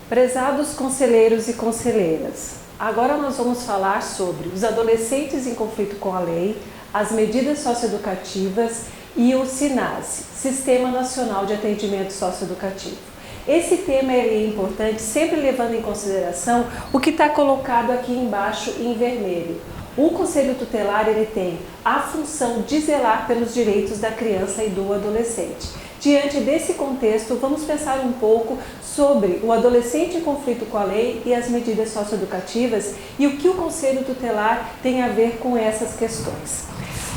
Prezados conselheiros e conselheiras, agora nós vamos falar sobre os adolescentes em conflito com a lei, as medidas socioeducativas e o SINASE, Sistema Nacional de Atendimento Socioeducativo. Esse tema é importante, sempre levando em consideração o que está colocado aqui embaixo em vermelho. O Conselho Tutelar ele tem a função de zelar pelos direitos da criança e do adolescente. Diante desse contexto, vamos pensar um pouco sobre o adolescente em conflito com a lei e as medidas socioeducativas e o que o Conselho Tutelar tem a ver com essas questões.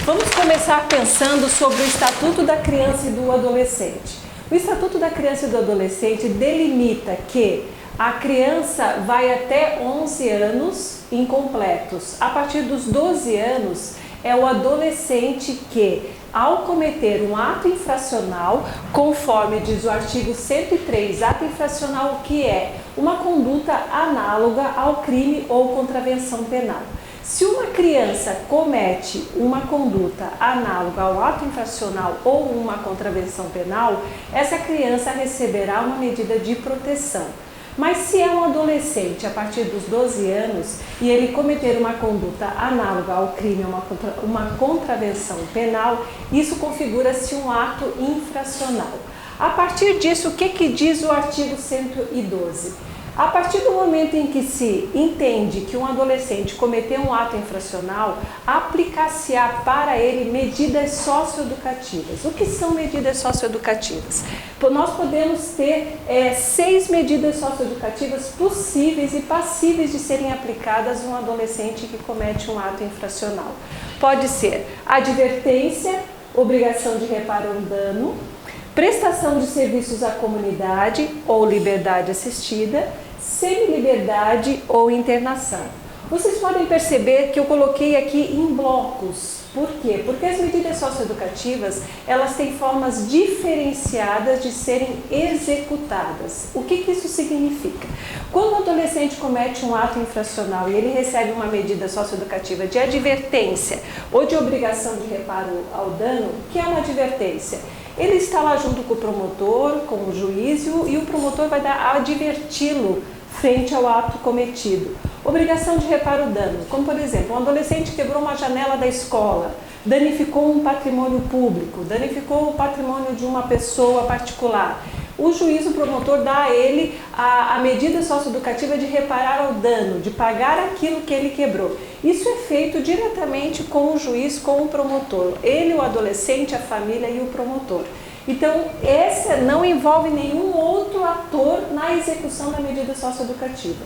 Vamos começar pensando sobre o Estatuto da Criança e do Adolescente. O Estatuto da Criança e do Adolescente delimita que a criança vai até 11 anos incompletos. A partir dos 12 anos, é o adolescente que, ao cometer um ato infracional, conforme diz o artigo 103, ato infracional que é uma conduta análoga ao crime ou contravenção penal. Se uma criança comete uma conduta análoga ao ato infracional ou uma contravenção penal, essa criança receberá uma medida de proteção. Mas se é um adolescente a partir dos 12 anos e ele cometer uma conduta análoga ao crime ou uma contravenção penal, isso configura-se um ato infracional. A partir disso, o que diz o artigo 112? A partir do momento em que se entende que um adolescente cometeu um ato infracional, aplicar-se-á para ele medidas socioeducativas. O que são medidas socioeducativas? Nós podemos ter 6 medidas socioeducativas possíveis e passíveis de serem aplicadas a um adolescente que comete um ato infracional. Pode ser advertência, obrigação de reparar um dano, prestação de serviços à comunidade ou liberdade assistida, semi-liberdade ou internação. Vocês podem perceber que eu coloquei aqui em blocos. Por quê? Porque as medidas socioeducativas, elas têm formas diferenciadas de serem executadas. O que isso significa? Quando o adolescente comete um ato infracional e ele recebe uma medida socioeducativa de advertência ou de obrigação de reparo ao dano, o que é uma advertência? Ele está lá junto com o promotor, com o juiz, e o promotor vai adverti-lo frente ao ato cometido. Obrigação de reparo ao dano, como por exemplo, um adolescente quebrou uma janela da escola, danificou um patrimônio público, danificou o patrimônio de uma pessoa particular. O juiz, o promotor, dá a ele a medida socioeducativa de reparar ao dano, de pagar aquilo que ele quebrou. Isso é feito diretamente com o juiz, com o promotor. Ele, o adolescente, a família e o promotor. Então, essa não envolve nenhum outro ator na execução da medida socioeducativa.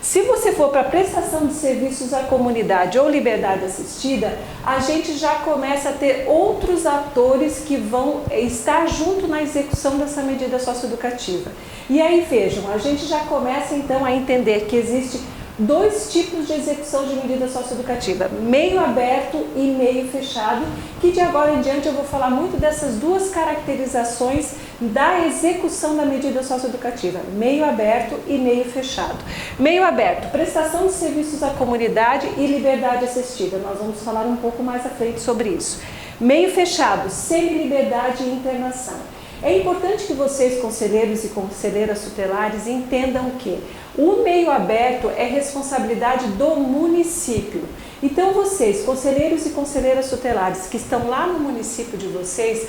Se você for para prestação de serviços à comunidade ou liberdade assistida, a gente já começa a ter outros atores que vão estar junto na execução dessa medida socioeducativa. E aí vejam, a gente já começa então a entender que existe 2 tipos de execução de medida socioeducativa, meio aberto e meio fechado, que de agora em diante eu vou falar muito dessas 2 caracterizações da execução da medida socioeducativa, meio aberto e meio fechado. Meio aberto, prestação de serviços à comunidade e liberdade assistida, nós vamos falar um pouco mais à frente sobre isso. Meio fechado, semi-liberdade e internação. É importante que vocês, conselheiros e conselheiras tutelares, entendam que o meio aberto é responsabilidade do município. Então vocês, conselheiros e conselheiras tutelares que estão lá no município de vocês,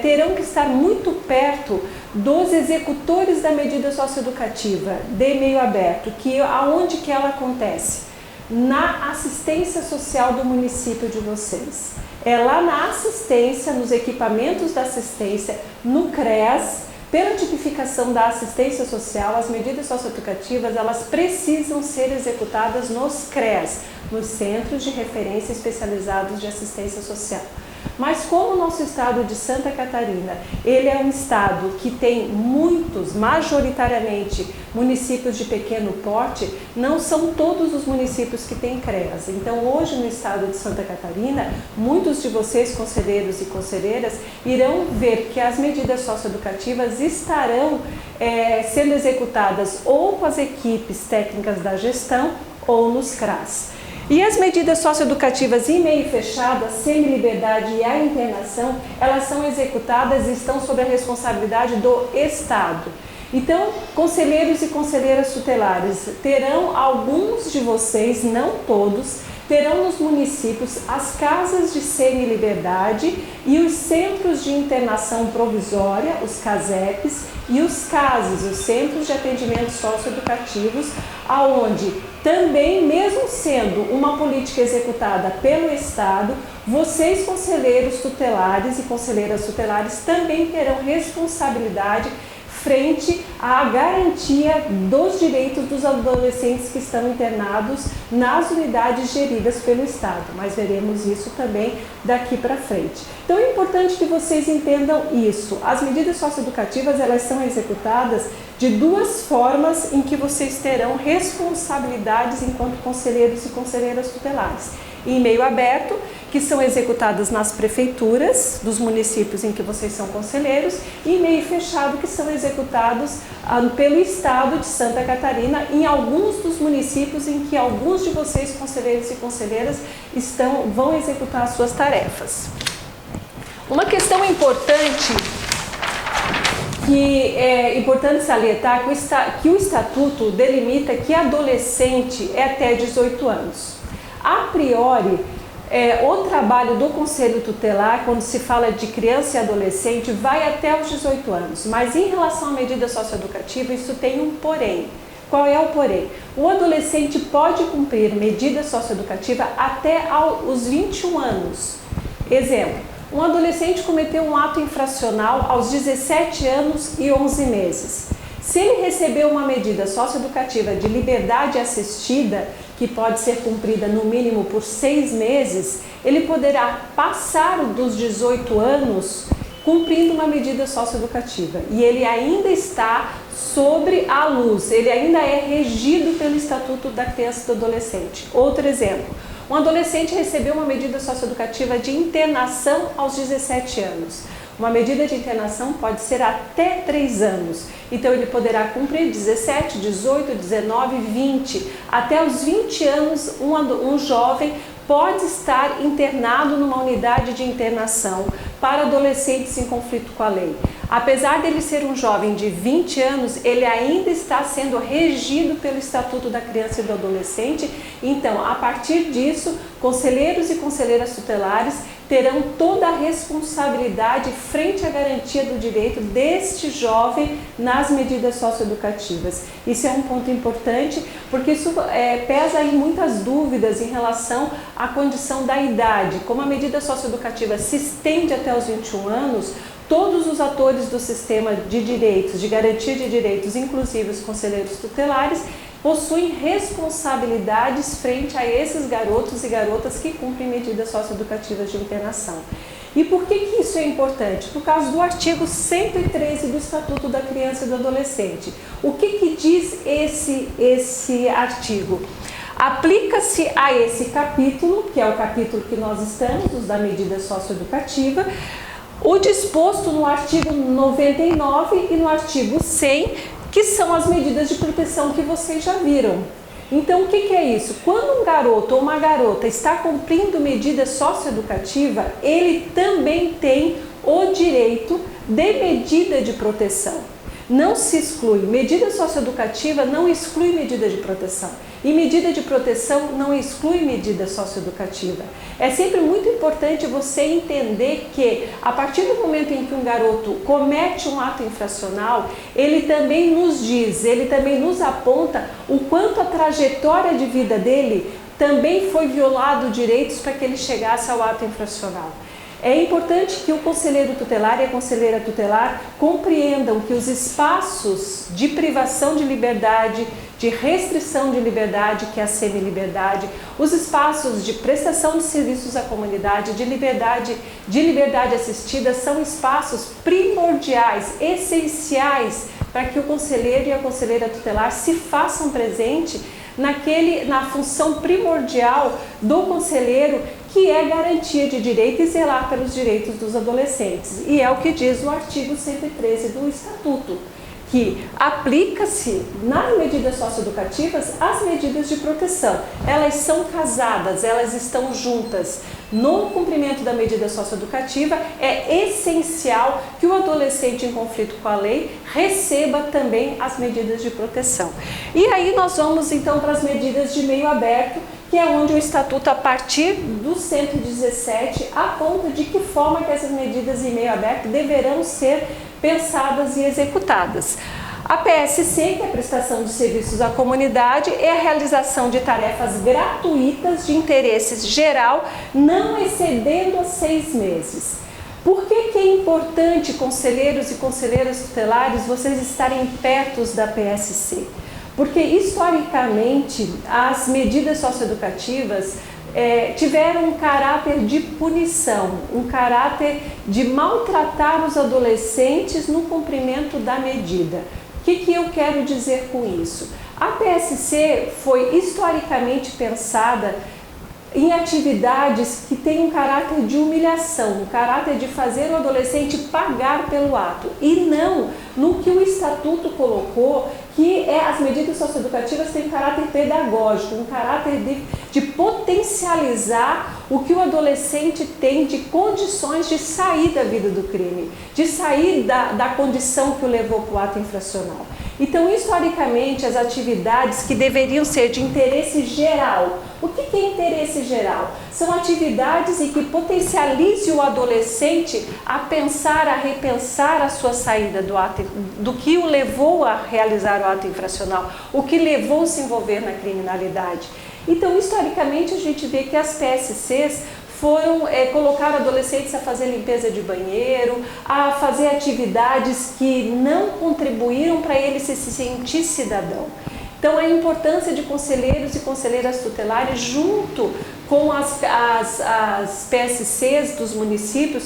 terão que estar muito perto dos executores da medida socioeducativa de meio aberto, aonde que ela acontece? Na assistência social do município de vocês. É lá na assistência, nos equipamentos da assistência, no CREAS, pela tipificação da assistência social, as medidas socioeducativas, elas precisam ser executadas nos CREAS, nos Centros de Referência Especializados de Assistência Social. Mas como o nosso estado de Santa Catarina, ele é um estado que tem muitos, majoritariamente, municípios de pequeno porte, não são todos os municípios que têm CREAS. Então, hoje no estado de Santa Catarina, muitos de vocês, conselheiros e conselheiras, irão ver que as medidas socioeducativas estarão sendo executadas ou com as equipes técnicas da gestão ou nos CRAS. E as medidas socioeducativas em meio fechado, a semi-liberdade e a internação, elas são executadas e estão sob a responsabilidade do Estado. Então, conselheiros e conselheiras tutelares, terão alguns de vocês, não todos, terão nos municípios as casas de semi-liberdade e os centros de internação provisória, os CASEPs, e os CASES, os Centros de Atendimento Socioeducativos, aonde também, mesmo sendo uma política executada pelo Estado, vocês, conselheiros tutelares e conselheiras tutelares, também terão responsabilidade frente à garantia dos direitos dos adolescentes que estão internados nas unidades geridas pelo Estado, mas veremos isso também daqui para frente. Então é importante que vocês entendam isso. As medidas socioeducativas, elas são executadas de duas formas em que vocês terão responsabilidades enquanto conselheiros e conselheiras tutelares. Em meio aberto, que são executadas nas prefeituras dos municípios em que vocês são conselheiros, e em meio fechado, que são executados pelo Estado de Santa Catarina em alguns dos municípios em que alguns de vocês, conselheiros e conselheiras, vão executar as suas tarefas. Uma questão importante que é importante salientar que o Estatuto delimita que adolescente é até 18 anos. A priori, o trabalho do Conselho Tutelar, quando se fala de criança e adolescente, vai até os 18 anos. Mas em relação à medida socioeducativa, isso tem um porém. Qual é o porém? O adolescente pode cumprir medida socioeducativa até os 21 anos. Exemplo, um adolescente cometeu um ato infracional aos 17 anos e 11 meses. Se ele receber uma medida socioeducativa de liberdade assistida, que pode ser cumprida no mínimo por 6 meses, ele poderá passar dos 18 anos cumprindo uma medida socioeducativa. E ele ainda está sobre a luz, ele ainda é regido pelo Estatuto da Criança e do Adolescente. Outro exemplo, um adolescente recebeu uma medida socioeducativa de internação aos 17 anos. Uma medida de internação pode ser até 3 anos. Então, ele poderá cumprir 17, 18, 19, 20. Até os 20 anos, um jovem pode estar internado numa unidade de internação para adolescentes em conflito com a lei. Apesar dele ser um jovem de 20 anos, ele ainda está sendo regido pelo Estatuto da Criança e do Adolescente. Então, a partir disso, conselheiros e conselheiras tutelares terão toda a responsabilidade frente à garantia do direito deste jovem nas medidas socioeducativas. Isso é um ponto importante, porque isso pesa em muitas dúvidas em relação à condição da idade. Como a medida socioeducativa se estende até os 21 anos, todos os atores do sistema de direitos, de garantia de direitos, inclusive os conselheiros tutelares, possuem responsabilidades frente a esses garotos e garotas que cumprem medidas socioeducativas de internação. E por que isso é importante? Por causa do artigo 113 do Estatuto da Criança e do Adolescente. O que diz esse artigo? Aplica-se a esse capítulo, que é o capítulo que nós estamos, os da medida socioeducativa, o disposto no artigo 99 e no artigo 100, que são as medidas de proteção que vocês já viram. Então, o que é isso? Quando um garoto ou uma garota está cumprindo medida socioeducativa, ele também tem o direito de medida de proteção. Não se exclui. Medida socioeducativa não exclui medida de proteção. E medida de proteção não exclui medida socioeducativa. É sempre muito importante você entender que, a partir do momento em que um garoto comete um ato infracional, ele também nos diz, ele também nos aponta o quanto a trajetória de vida dele também foi violado direitos para que ele chegasse ao ato infracional. É importante que o conselheiro tutelar e a conselheira tutelar compreendam que os espaços de privação de liberdade, de restrição de liberdade, que é a semi-liberdade, os espaços de prestação de serviços à comunidade, de liberdade assistida, são espaços primordiais, essenciais, para que o conselheiro e a conselheira tutelar se façam presente na função primordial do conselheiro, que é garantia de direito e zelar pelos direitos dos adolescentes. E é o que diz o artigo 113 do Estatuto. que aplica-se nas medidas socioeducativas as medidas de proteção. Elas são casadas, elas estão juntas. No cumprimento da medida socioeducativa, é essencial que o adolescente em conflito com a lei receba também as medidas de proteção. E aí nós vamos então para as medidas de meio aberto, que é onde o Estatuto, a partir do 117, aponta de que forma que essas medidas em meio aberto deverão ser pensadas e executadas. A PSC, que é a prestação de serviços à comunidade, é a realização de tarefas gratuitas de interesse geral, não excedendo a 6 meses. Por que é importante, conselheiros e conselheiras tutelares, vocês estarem perto da PSC? Porque, historicamente, as medidas socioeducativas tiveram um caráter de punição, um caráter de maltratar os adolescentes no cumprimento da medida. O que eu quero dizer com isso? A PSC foi historicamente pensada em atividades que têm um caráter de humilhação, um caráter de fazer o adolescente pagar pelo ato, e não no que o Estatuto colocou, que as medidas socioeducativas têm um caráter pedagógico, um caráter de potencializar o que o adolescente tem de condições de sair da vida do crime, de sair da condição que o levou para o ato infracional. Então, historicamente, as atividades que deveriam ser de interesse geral. O que é interesse geral? São atividades em que potencialize o adolescente a pensar, a repensar a sua saída do ato, do que o levou a realizar o ato infracional, o que levou a se envolver na criminalidade. Então, historicamente, a gente vê que as PSCs foram colocar adolescentes a fazer limpeza de banheiro, a fazer atividades que não contribuíram para ele se sentir cidadão. Então, a importância de conselheiros e conselheiras tutelares junto com as PSCs dos municípios,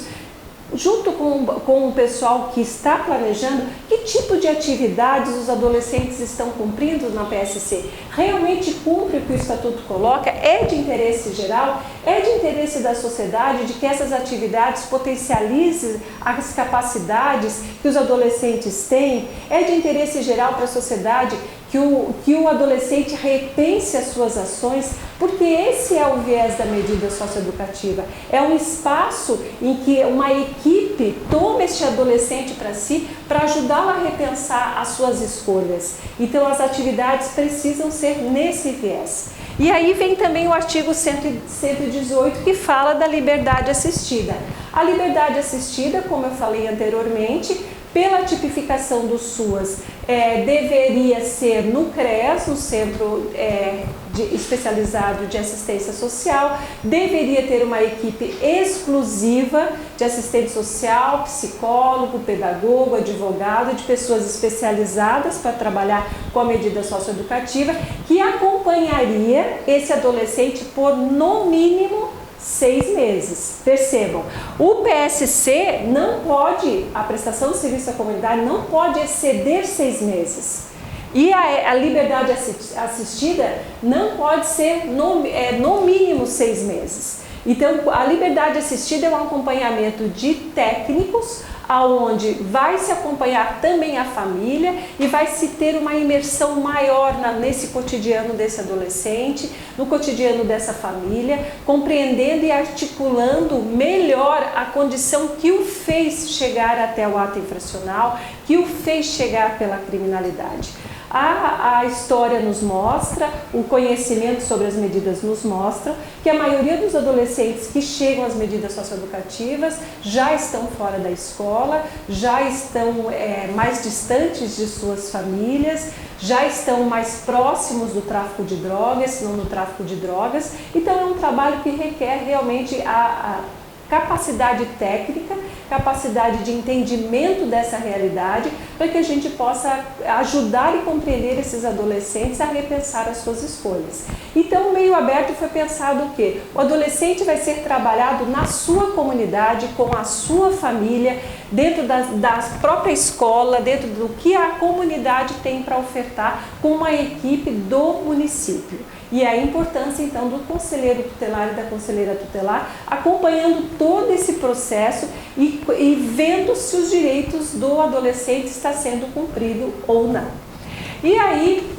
junto com o pessoal que está planejando, que tipo de atividades os adolescentes estão cumprindo na PSC? Realmente cumpre o que o Estatuto coloca? É de interesse geral? É de interesse da sociedade de que essas atividades potencializem as capacidades que os adolescentes têm? É de interesse geral para a sociedade que o adolescente repense as suas ações, porque esse é o viés da medida socioeducativa. É um espaço em que uma equipe toma este adolescente para si, para ajudá-lo a repensar as suas escolhas. Então, as atividades precisam ser nesse viés. E aí vem também o artigo 118, que fala da liberdade assistida. A liberdade assistida, como eu falei anteriormente, pela tipificação do SUAS, deveria ser no CREAS, no Centro Especializado de Assistência Social, deveria ter uma equipe exclusiva de assistente social, psicólogo, pedagogo, advogado, de pessoas especializadas para trabalhar com a medida socioeducativa, que acompanharia esse adolescente por, no mínimo, 6 meses. Percebam, o PSC não pode, a prestação de serviço à comunidade não pode exceder 6 meses. E a liberdade assistida não pode ser no mínimo 6 meses. Então, a liberdade assistida é um acompanhamento de técnicos, aonde vai se acompanhar também a família e vai se ter uma imersão maior nesse cotidiano desse adolescente, no cotidiano dessa família, compreendendo e articulando melhor a condição que o fez chegar até o ato infracional, que o fez chegar pela criminalidade. A história nos mostra, o conhecimento sobre as medidas nos mostra que a maioria dos adolescentes que chegam às medidas socioeducativas já estão fora da escola, já estão mais distantes de suas famílias, já estão mais próximos do tráfico de drogas, se não no tráfico de drogas. Então é um trabalho que requer realmente a capacidade técnica, capacidade de entendimento dessa realidade, para que a gente possa ajudar e compreender esses adolescentes a repensar as suas escolhas. Então, o meio aberto foi pensado o quê? O adolescente vai ser trabalhado na sua comunidade, com a sua família, dentro da própria escola, dentro do que a comunidade tem para ofertar, com uma equipe do município. E a importância, então, do conselheiro tutelar e da conselheira tutelar acompanhando todo esse processo e vendo se os direitos do adolescente está sendo cumprido ou não. E aí,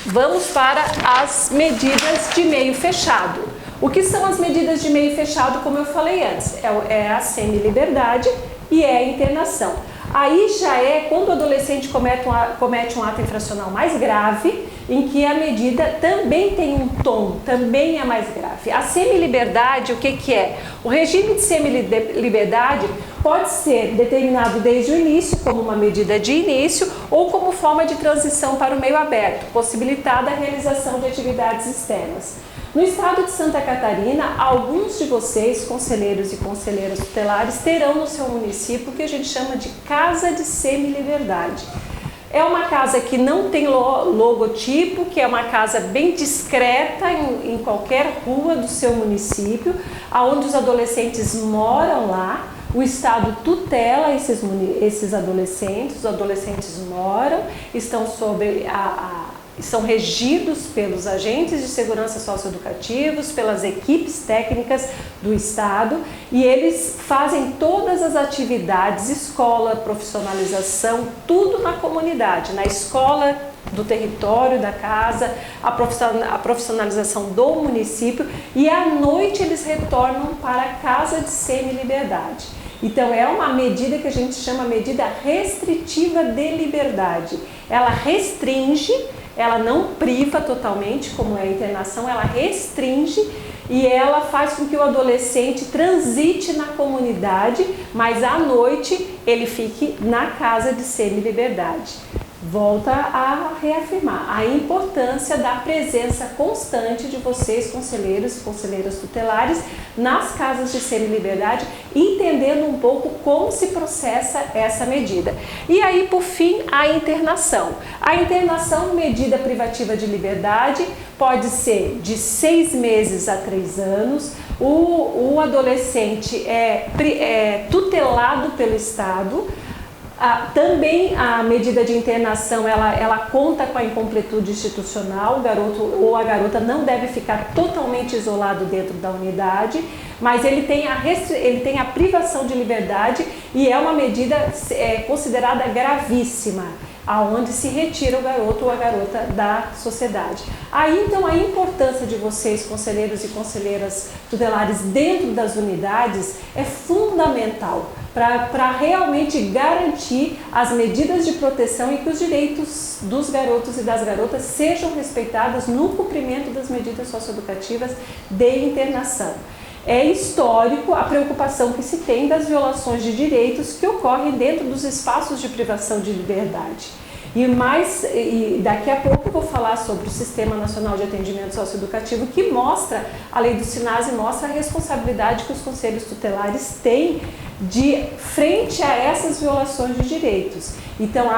vamos para as medidas de meio fechado. O que são as medidas de meio fechado, como eu falei antes? É a semi-liberdade e é a internação. Aí já é quando o adolescente comete um ato infracional mais grave, em que a medida também tem um tom, também é mais grave. A semi-liberdade, o que é? O regime de semi-liberdade pode ser determinado desde o início, como uma medida de início, ou como forma de transição para o meio aberto, possibilitada a realização de atividades externas. No estado de Santa Catarina, alguns de vocês, conselheiros e conselheiras tutelares, terão no seu município o que a gente chama de casa de semi-liberdade. É uma casa que não tem logotipo, que é uma casa bem discreta em qualquer rua do seu município, onde os adolescentes moram lá. O Estado tutela esses adolescentes, os adolescentes moram, são regidos pelos agentes de segurança socioeducativos, pelas equipes técnicas do Estado, e eles fazem todas as atividades, escola, profissionalização, tudo na comunidade, na escola do território da casa, a profissionalização do município, e à noite eles retornam para a casa de semi-liberdade. Então é uma medida que a gente chama medida restritiva de liberdade. Ela restringe, ela não priva totalmente, como é a internação, ela restringe e ela faz com que o adolescente transite na comunidade, mas à noite ele fique na casa de semi-liberdade. Volta a reafirmar a importância da presença constante de vocês, conselheiros e conselheiras tutelares, nas casas de semi-liberdade, entendendo um pouco como se processa essa medida. E aí, por fim, a internação. A internação, medida privativa de liberdade, pode ser de 6 meses a 3 anos. O adolescente é tutelado pelo Estado. Também a medida de internação, ela conta com a incompletude institucional. O garoto ou a garota não deve ficar totalmente isolado dentro da unidade, mas ele tem a privação de liberdade e é uma medida considerada gravíssima, aonde se retira o garoto ou a garota da sociedade. Aí então a importância de vocês, conselheiros e conselheiras tutelares dentro das unidades é fundamental para realmente garantir as medidas de proteção e que os direitos dos garotos e das garotas sejam respeitados no cumprimento das medidas socioeducativas de internação. É histórico a preocupação que se tem das violações de direitos que ocorrem dentro dos espaços de privação de liberdade. E daqui a pouco eu vou falar sobre o Sistema Nacional de Atendimento Socioeducativo, que mostra, a lei do SINASE mostra a responsabilidade que os conselhos tutelares têm de frente a essas violações de direitos. Então,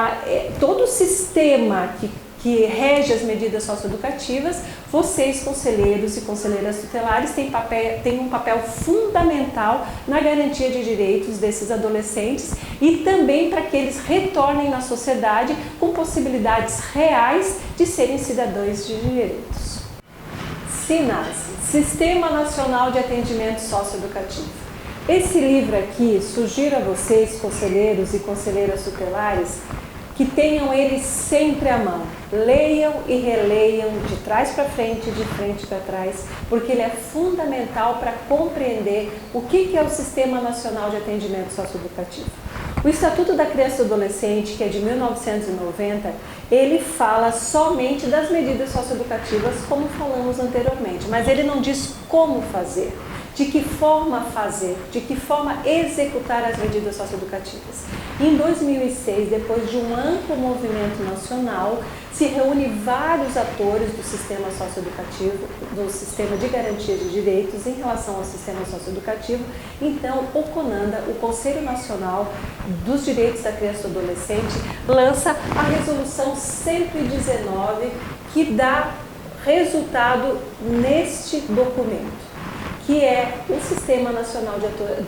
todo o sistema que rege as medidas socioeducativas, vocês, conselheiros e conselheiras tutelares, têm um papel fundamental na garantia de direitos desses adolescentes e também para que eles retornem na sociedade com possibilidades reais de serem cidadãos de direitos. SINASE, Sistema Nacional de Atendimento Socioeducativo. Esse livro aqui, sugiro a vocês, conselheiros e conselheiras tutelares, que tenham ele sempre à mão. Leiam e releiam de trás para frente, de frente para trás, porque ele é fundamental para compreender o que é o Sistema Nacional de Atendimento Socioeducativo. O Estatuto da Criança e do Adolescente, que é de 1990, ele fala somente das medidas socioeducativas, como falamos anteriormente, mas ele não diz como fazer. De que forma fazer, de que forma executar as medidas socioeducativas. Em 2006, depois de um amplo movimento nacional, se reúne vários atores do sistema socioeducativo, do sistema de garantia de direitos em relação ao sistema socioeducativo. Então, o CONANDA, o Conselho Nacional dos Direitos da Criança e do Adolescente, lança a Resolução 119, que dá resultado neste documento, que é o Sistema Nacional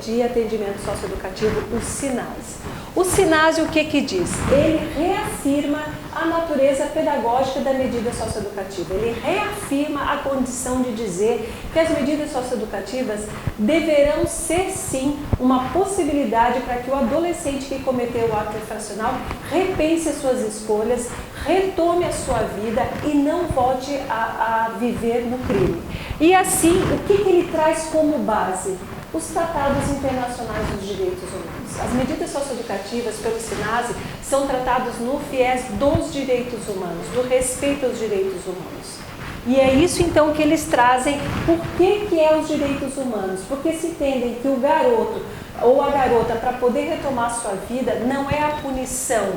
de Atendimento Socioeducativo, o SINASE. O SINASE o que diz? Ele reafirma a natureza pedagógica da medida socioeducativa. Ele reafirma a condição de dizer que as medidas socioeducativas deverão ser, sim, uma possibilidade para que o adolescente que cometeu o ato infracional repense as suas escolhas, retome a sua vida e não volte a viver no crime. E assim, o que ele traz como base? Os tratados internacionais dos direitos humanos. As medidas socioeducativas pelo SINASE são tratados no viés dos direitos humanos, do respeito aos direitos humanos. E é isso então que eles trazem. Por que é os direitos humanos? Porque se entendem que o garoto ou a garota, para poder retomar sua vida, não é a punição,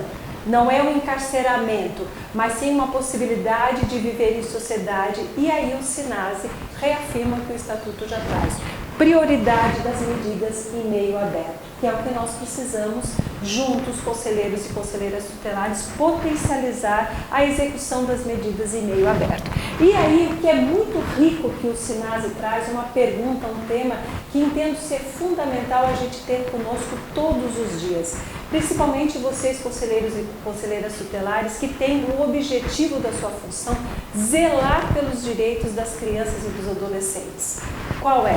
não é o encarceramento, mas sim uma possibilidade de viver em sociedade. E aí o SINASE reafirma que o Estatuto já traz prioridade das medidas em meio aberto, que é o que nós precisamos, juntos, conselheiros e conselheiras tutelares, potencializar a execução das medidas em meio aberto. E aí, o que é muito rico que o SINASE traz, uma pergunta, um tema que entendo ser fundamental a gente ter conosco todos os dias, principalmente vocês, conselheiros e conselheiras tutelares, que têm o objetivo da sua função zelar pelos direitos das crianças e dos adolescentes. Qual é?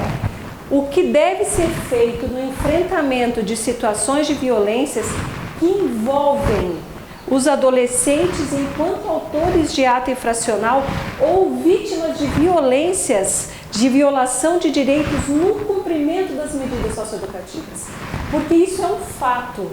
O que deve ser feito no enfrentamento de situações de violências que envolvem os adolescentes enquanto autores de ato infracional ou vítimas de violências, de violação de direitos no cumprimento das medidas socioeducativas. Porque isso é um fato,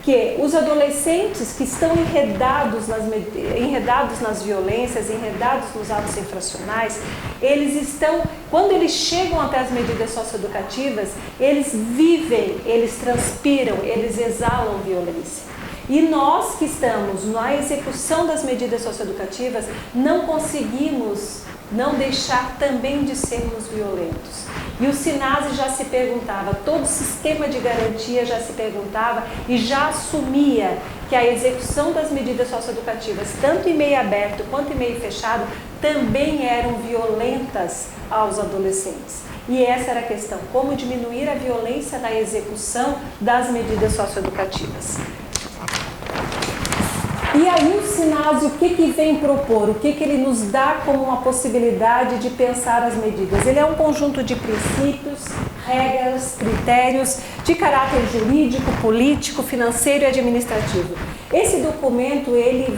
que os adolescentes que estão enredados nas violências, enredados nos atos infracionais, eles estão, quando eles chegam até as medidas socioeducativas, eles vivem, eles transpiram, eles exalam violência. E nós que estamos na execução das medidas socioeducativas, não conseguimos não deixar também de sermos violentos. E o SINASE já se perguntava, todo o sistema de garantia já se perguntava e já assumia que a execução das medidas socioeducativas, tanto em meio aberto quanto em meio fechado, também eram violentas aos adolescentes. E essa era a questão, como diminuir a violência na execução das medidas socioeducativas. E aí o SINASE, o que vem propor? O que ele nos dá como uma possibilidade de pensar as medidas? Ele é um conjunto de princípios, regras, critérios de caráter jurídico, político, financeiro e administrativo. Esse documento, ele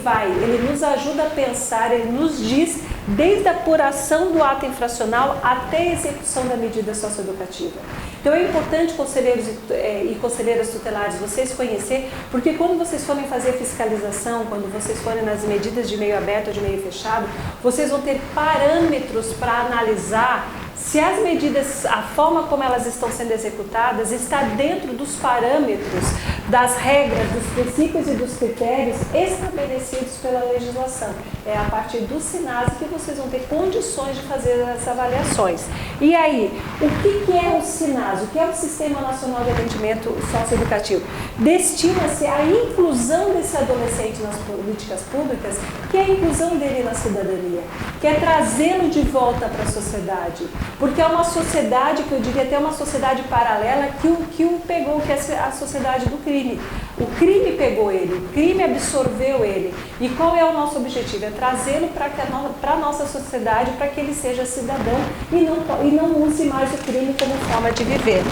nos ajuda a pensar, ele nos diz desde a apuração do ato infracional até a execução da medida socioeducativa. Então é importante, conselheiros e conselheiras tutelares, vocês conhecerem, porque quando vocês forem fazer fiscalização, quando vocês forem nas medidas de meio aberto ou de meio fechado, vocês vão ter parâmetros para analisar se as medidas, a forma como elas estão sendo executadas, está dentro dos parâmetros, das regras, dos princípios e dos critérios estabelecidos pela legislação. É a partir do SINASE que vocês vão ter condições de fazer as avaliações. E aí, o que é o SINASE? O que é o Sistema Nacional de Atendimento Socioeducativo? Destina-se à inclusão desse adolescente nas políticas públicas, que é a inclusão dele na cidadania, que é trazê-lo de volta para a sociedade. Porque é uma sociedade, que eu diria até uma sociedade paralela, que o pegou, que é a sociedade do crime. O crime pegou ele, o crime absorveu ele. E qual é o nosso objetivo? É trazê-lo para a nossa sociedade, para que ele seja cidadão e não use mais o crime como forma de viver.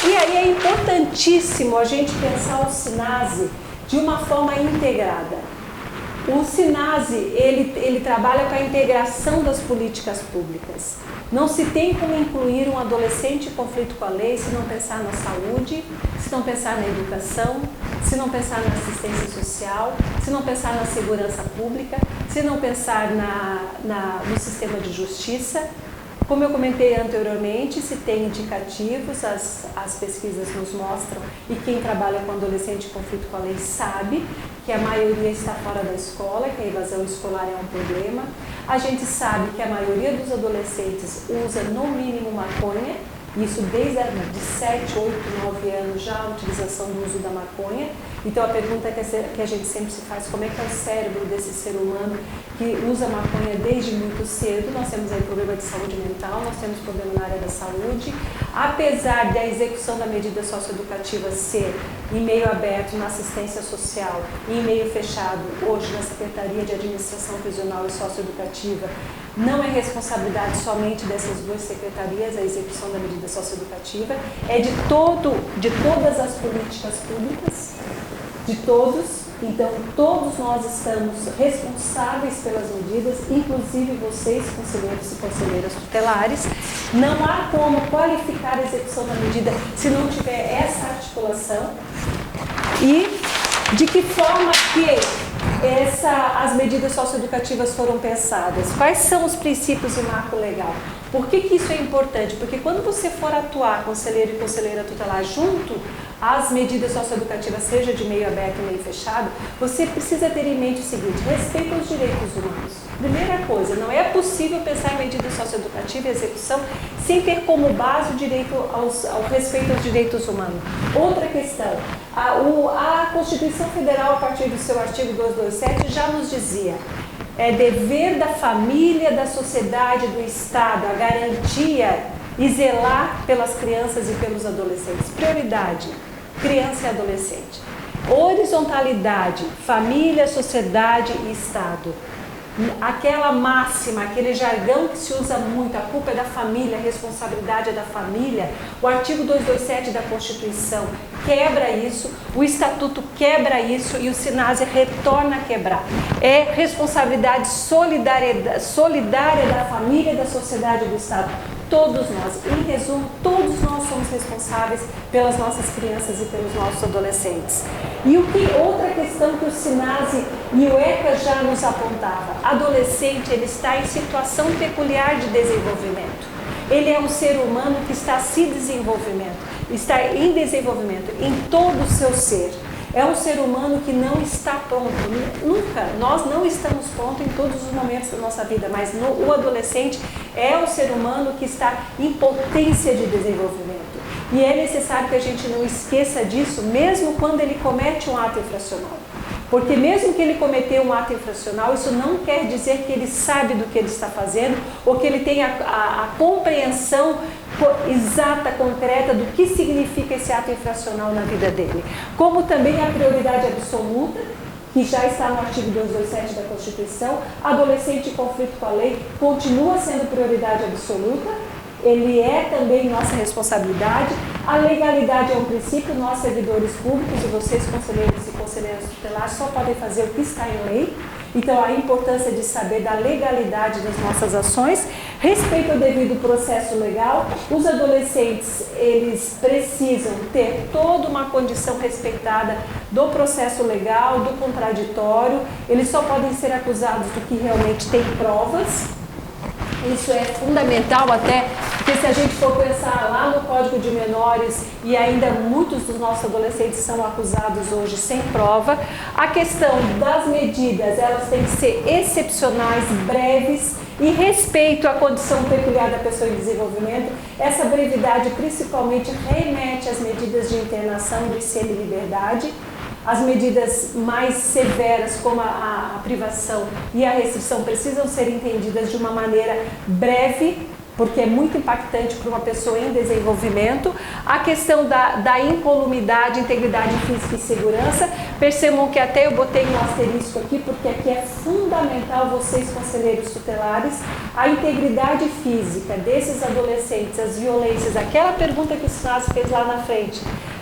E aí é importantíssimo a gente pensar o SINASE de uma forma integrada. O SINASE, ele trabalha com a integração das políticas públicas. Não se tem como incluir um adolescente em conflito com a lei se não pensar na saúde, se não pensar na educação, se não pensar na assistência social, se não pensar na segurança pública, se não pensar no sistema de justiça. Como eu comentei anteriormente, se tem indicativos, as pesquisas nos mostram, e quem trabalha com adolescente em conflito com a lei sabe que a maioria está fora da escola, que a evasão escolar é um problema. A gente sabe que a maioria dos adolescentes usa no mínimo maconha, isso desde de 7, 8, 9 anos já a utilização do uso da maconha. Então a pergunta que a gente sempre se faz, como é que é o cérebro desse ser humano que usa maconha desde muito cedo? Nós temos aí problema de saúde mental, nós temos problema na área da saúde. apesar da execução da medida socioeducativa ser em meio aberto na assistência social e em meio fechado, hoje na Secretaria de Administração Prisional e Socioeducativa, não é responsabilidade somente dessas duas secretarias a execução da medida socioeducativa, é de todas as políticas públicas, de todos. Então, todos nós estamos responsáveis pelas medidas, inclusive vocês, conselheiros e conselheiras tutelares. Não há como qualificar a execução da medida se não tiver essa articulação. E de que forma que as medidas socioeducativas foram pensadas? Quais são os princípios e marco legal? Por que isso é importante? Porque quando você for atuar, conselheiro e conselheira tutelar, junto às medidas socioeducativas, seja de meio aberto e meio fechado, você precisa ter em mente o seguinte: respeito aos direitos humanos. Primeira coisa, não é possível pensar em medida socioeducativa e execução sem ter como base o direito ao respeito aos direitos humanos. Outra questão, a Constituição Federal, a partir do seu artigo 227, já nos dizia: é dever da família, da sociedade, do Estado, a garantia e zelar pelas crianças e pelos adolescentes. Prioridade, criança e adolescente. Horizontalidade, família, sociedade e Estado. Aquela máxima, aquele jargão que se usa muito, a culpa é da família, a responsabilidade é da família, o artigo 227 da Constituição quebra isso, o Estatuto quebra isso e o SINASE retorna a quebrar. É responsabilidade solidária da família, da sociedade e do Estado. Todos nós, em resumo, todos nós somos responsáveis pelas nossas crianças e pelos nossos adolescentes. E outra questão que o SINASE e o ECA já nos apontava: adolescente, ele está em situação peculiar de desenvolvimento. Ele é um ser humano que está está em desenvolvimento em todo o seu ser. É um ser humano que não está pronto, nunca. Nós não estamos prontos em todos os momentos da nossa vida, mas o adolescente é um ser humano que está em potência de desenvolvimento. E é necessário que a gente não esqueça disso, mesmo quando ele comete um ato infracional. Porque mesmo que ele cometeu um ato infracional, isso não quer dizer que ele sabe do que ele está fazendo ou que ele tem a compreensão exata, concreta do que significa esse ato infracional na vida dele. Como também a prioridade absoluta, que já está no artigo 227 da Constituição, adolescente em conflito com a lei continua sendo prioridade absoluta, ele é também nossa responsabilidade. A legalidade é um princípio, nós servidores públicos e vocês conselheiros e conselheiras tutelares só podem fazer o que está em lei. Então a importância de saber da legalidade das nossas ações, respeito ao devido processo legal. Os adolescentes, eles precisam ter toda uma condição respeitada do processo legal, do contraditório, eles só podem ser acusados do que realmente tem provas. Isso é fundamental até, porque se a gente for pensar lá no Código de Menores, e ainda muitos dos nossos adolescentes são acusados hoje sem prova, a questão das medidas, elas têm que ser excepcionais, breves, e respeito à condição peculiar da pessoa em desenvolvimento. Essa brevidade principalmente remete às medidas de internação de semi-liberdade. As medidas mais severas, como a privação e a restrição, precisam ser entendidas de uma maneira breve, porque é muito impactante para uma pessoa em desenvolvimento. A questão da incolumidade, integridade física e segurança, percebam que até eu botei um asterisco aqui, porque aqui é fundamental vocês, conselheiros tutelares, a integridade física desses adolescentes, as violências, aquela pergunta que o SINASE fez lá na frente,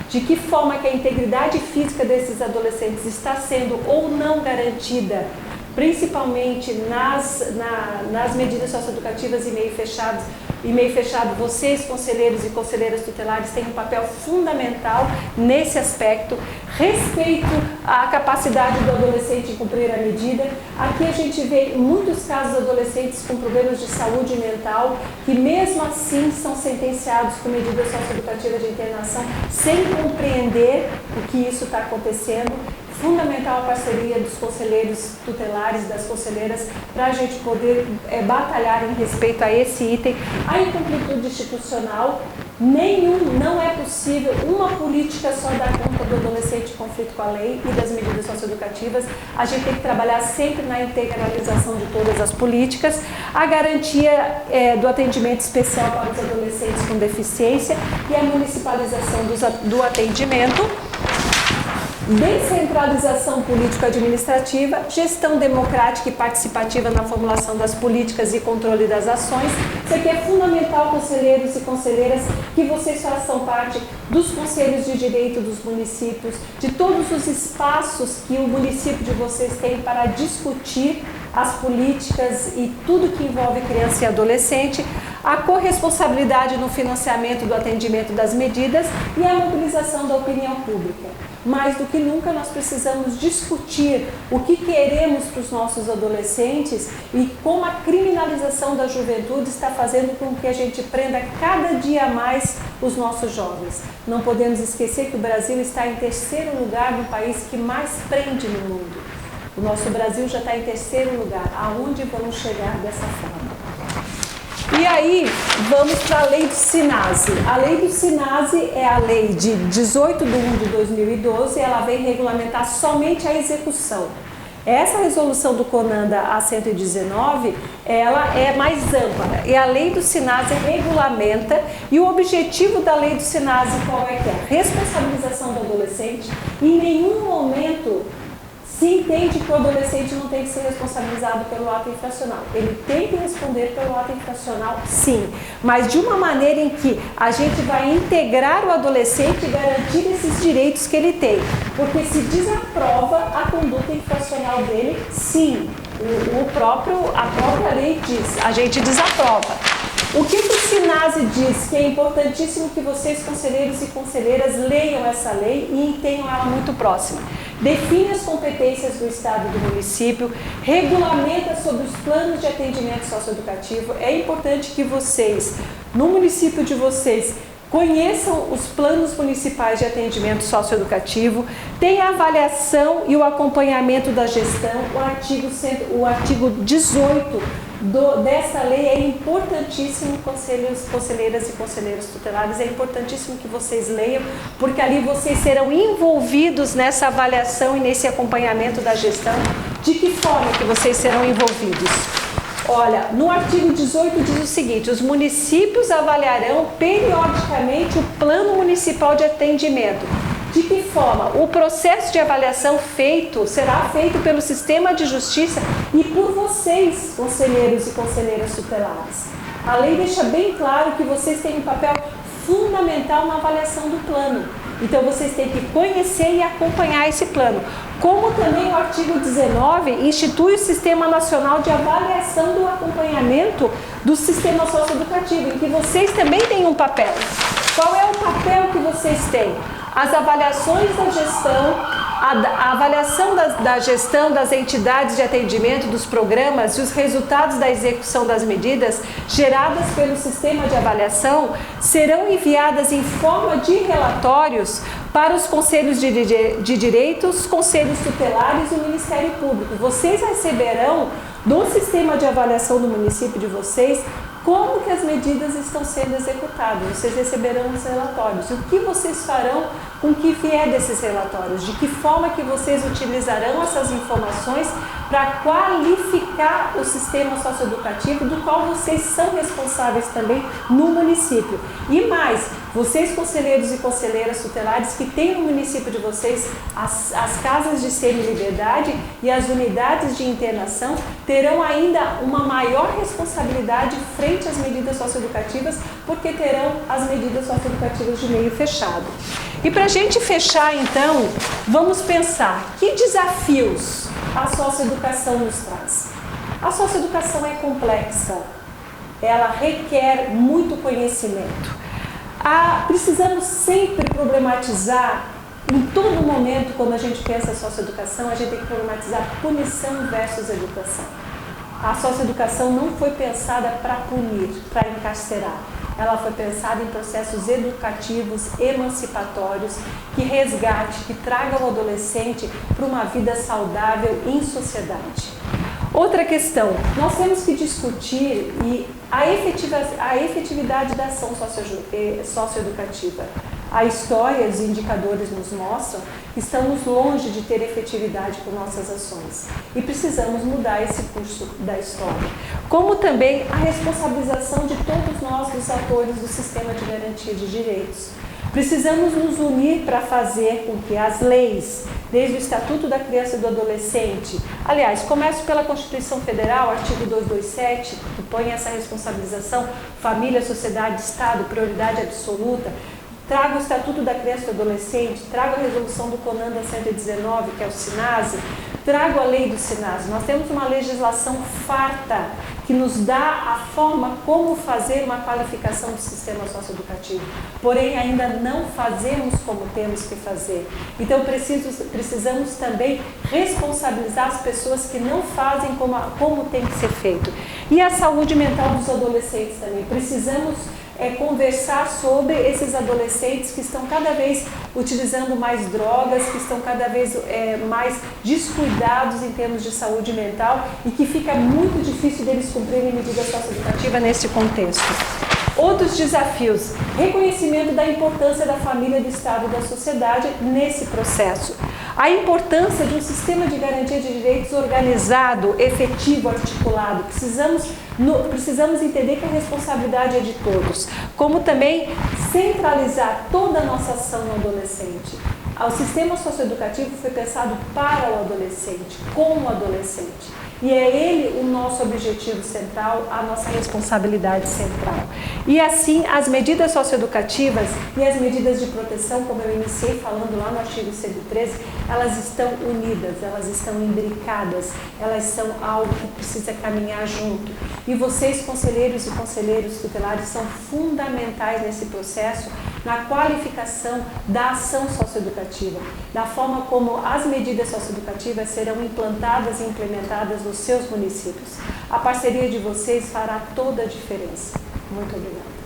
de que forma que a integridade física desses adolescentes está sendo ou não garantida, principalmente nas medidas socioeducativas e meio fechado, vocês, conselheiros e conselheiras tutelares, têm um papel fundamental nesse aspecto. Respeito à capacidade do adolescente em cumprir a medida. Aqui a gente vê muitos casos de adolescentes com problemas de saúde mental, que mesmo assim são sentenciados com medidas socioeducativas de internação, sem compreender o que isso está acontecendo. Fundamental a parceria dos conselheiros tutelares, das conselheiras, para a gente poder batalhar em respeito a esse item. A incompletude institucional, Não é possível uma política só dar conta do adolescente em conflito com a lei e das medidas socioeducativas. A gente tem que trabalhar sempre na integralização de todas as políticas, a garantia do atendimento especial para os adolescentes com deficiência e a municipalização do atendimento, descentralização político-administrativa, gestão democrática e participativa na formulação das políticas e controle das ações. Isso aqui é fundamental, conselheiros e conselheiras, que vocês façam parte dos conselhos de direito dos municípios, de todos os espaços que o município de vocês tem para discutir as políticas e tudo que envolve criança e adolescente, a corresponsabilidade no financiamento do atendimento das medidas e a mobilização da opinião pública. Mais do que nunca, nós precisamos discutir o que queremos para os nossos adolescentes e como a criminalização da juventude está fazendo com que a gente prenda cada dia mais os nossos jovens. Não podemos esquecer que o Brasil está em terceiro lugar no país que mais prende no mundo. O nosso Brasil já está em terceiro lugar. Aonde vamos chegar dessa forma? E aí, vamos para a lei do SINASE. A lei do SINASE é a lei de 18/1/2012, ela vem regulamentar somente a execução. Essa resolução do CONANDA A119, ela é mais ampla, e a lei do SINASE regulamenta, e o objetivo da lei do SINASE qual é que é? Responsabilização do adolescente. Em nenhum momento se entende que o adolescente não tem que ser responsabilizado pelo ato infracional. Ele tem que responder pelo ato infracional, sim, mas de uma maneira em que a gente vai integrar o adolescente e garantir esses direitos que ele tem. Porque se desaprova a conduta infracional dele, sim, a própria lei diz, a gente desaprova. O que o SINASE diz? Que é importantíssimo que vocês, conselheiros e conselheiras, leiam essa lei e tenham ela muito próxima. Define as competências do Estado e do município, regulamenta sobre os planos de atendimento socioeducativo. É importante que vocês, no município de vocês, conheçam os planos municipais de atendimento socioeducativo, tem a avaliação e o acompanhamento da gestão. O artigo 18 dessa lei é importantíssimo, conselheiras e conselheiros tutelares, é importantíssimo que vocês leiam, porque ali vocês serão envolvidos nessa avaliação e nesse acompanhamento da gestão. De que forma que vocês serão envolvidos? Olha, no artigo 18 diz o seguinte: os municípios avaliarão periodicamente o plano municipal de atendimento. De que forma? O processo de avaliação será feito pelo sistema de justiça e por vocês, conselheiros e conselheiras tutelares. A lei deixa bem claro que vocês têm um papel fundamental na avaliação do plano. Então, vocês têm que conhecer e acompanhar esse plano. Como também o artigo 19 institui o Sistema Nacional de Avaliação do Acompanhamento do Sistema Socioeducativo, em que vocês também têm um papel. Qual é o papel que vocês têm? As avaliações da gestão, a avaliação da gestão das entidades de atendimento, dos programas e os resultados da execução das medidas geradas pelo sistema de avaliação serão enviadas em forma de relatórios para os conselhos de direito, os conselhos tutelares e o Ministério Público. Vocês receberão do sistema de avaliação do município de vocês como que as medidas estão sendo executadas. Vocês receberão os relatórios. E o que vocês farão com o que vier desses relatórios? De que forma que vocês utilizarão essas informações para qualificar o sistema socioeducativo do qual vocês são responsáveis também no município. E mais, vocês, conselheiros e conselheiras tutelares que têm no município de vocês as casas de semi-liberdade e as unidades de internação, terão ainda uma maior responsabilidade frente às medidas socioeducativas, porque terão as medidas socioeducativas de meio fechado. E para a gente fechar, então, vamos pensar que desafios a socioeducação nos traz. A socioeducação é complexa, ela requer muito conhecimento. Precisamos sempre problematizar, em todo momento, quando a gente pensa em socioeducação, a gente tem que problematizar punição versus educação. A socioeducação não foi pensada para punir, para encarcerar. Ela foi pensada em processos educativos, emancipatórios, que resgate, que traga o adolescente para uma vida saudável em sociedade. Outra questão, nós temos que discutir a efetividade da ação socioeducativa. A história, os indicadores nos mostram que estamos longe de ter efetividade com nossas ações e precisamos mudar esse curso da história. Como também a responsabilização de todos nós, dos atores do sistema de garantia de direitos. Precisamos nos unir para fazer com que as leis, desde o Estatuto da Criança e do Adolescente, aliás, começo pela Constituição Federal, artigo 227, que põe essa responsabilização, família, sociedade, Estado, prioridade absoluta, trago o Estatuto da Criança e do Adolescente, trago a resolução do CONANDA 119, que é o SINASE, trago a lei do SINASE. Nós temos uma legislação farta que nos dá a forma como fazer uma qualificação do sistema socioeducativo, porém ainda não fazemos como temos que fazer. Então precisamos também responsabilizar as pessoas que não fazem como tem que ser feito. E a saúde mental dos adolescentes também. Precisamos conversar sobre esses adolescentes que estão cada vez utilizando mais drogas, que estão cada vez mais descuidados em termos de saúde mental e que fica muito difícil deles cumprirem medida socioeducativa nesse contexto. Outros desafios, reconhecimento da importância da família, do Estado e da sociedade nesse processo. A importância de um sistema de garantia de direitos organizado, efetivo, articulado. Precisamos entender que a responsabilidade é de todos. Como também centralizar toda a nossa ação no adolescente. O sistema socioeducativo foi pensado para o adolescente, com o adolescente. E é ele o nosso objetivo central, a nossa responsabilidade central. E assim, as medidas socioeducativas e as medidas de proteção, como eu iniciei falando lá no artigo 113, elas estão unidas, elas estão imbricadas, elas são algo que precisa caminhar junto. E vocês, conselheiros e conselheiros tutelares, são fundamentais nesse processo, na qualificação da ação socioeducativa, da forma como as medidas socioeducativas serão implantadas e implementadas nos seus municípios. A parceria de vocês fará toda a diferença. Muito obrigada.